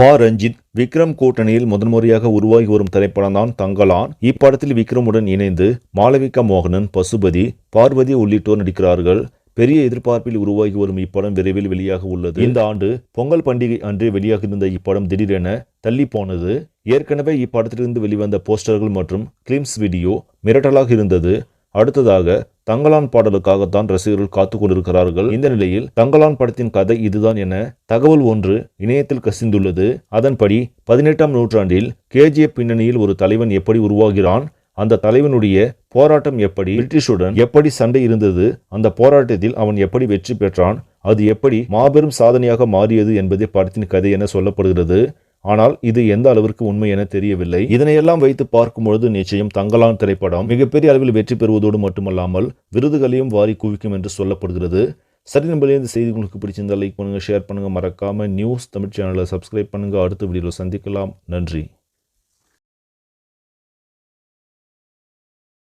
ரஞ்சித் விக்ரம் கூட்டணியில் முதன்முறையாக உருவாகி வரும் திரைப்படம் தான் தங்கலான். இப்படத்தில் விக்ரமுடன் இணைந்து மாளவிகா மோகனன், பசுபதி, பார்வதி உள்ளிட்டோர் நடிக்கிறார்கள். பெரிய எதிர்பார்ப்பில் உருவாகி வரும் இப்படம் விரைவில் வெளியாக உள்ளது. இந்த ஆண்டு பொங்கல் பண்டிகை அன்றே வெளியாக இருந்த இப்படம் திடீரென தள்ளி போனது. ஏற்கனவே இப்படத்திலிருந்து வெளிவந்த போஸ்டர்கள் மற்றும் கிளிம்ஸ் வீடியோ மிரட்டலாக இருந்தது. அடுத்ததாக தங்கலான் பாடலுக்காகத்தான் ரசிகர்கள் காத்துக் கொண்டிருக்கிறார்கள். இந்த நிலையில் தங்கலான் படத்தின் கதை இதுதான் என தகவல் ஒன்று இணையத்தில் கசிந்துள்ளது. அதன்படி 18ஆம் நூற்றாண்டில் KGF பின்னணியில் ஒரு தலைவன் எப்படி உருவாகிறான், அந்த தலைவனுடைய போராட்டம் எப்படி, பிரிட்டிஷுடன் எப்படி சண்டை இருந்தது, அந்த போராட்டத்தில் அவன் எப்படி வெற்றி பெற்றான், அது எப்படி மாபெரும் சாதனையாக மாறியது என்பதே படத்தின் கதை என சொல்லப்படுகிறது. ஆனால் இது எந்த அளவிற்கு உண்மை என தெரியவில்லை. இதனையெல்லாம் வைத்து பார்க்கும்பொழுது நிச்சயம் தங்கலான் திரைப்படம் மிகப்பெரிய அளவில் வெற்றி பெறுவதோடு மட்டுமல்லாமல் விருதுகளையும் வாரி குவிக்கும் என்று சொல்லப்படுகிறது. சரி நம்பளே இந்த செய்தி உங்களுக்கு பிடிச்சிருந்தால் லைக் பண்ணுங்க, ஷேர் பண்ணுங்க, மறக்காம நியூஸ் தமிழ் சேனலை சப்ஸ்கிரைப் பண்ணுங்க. அடுத்த வீடியோவில் சந்திக்கலாம். நன்றி.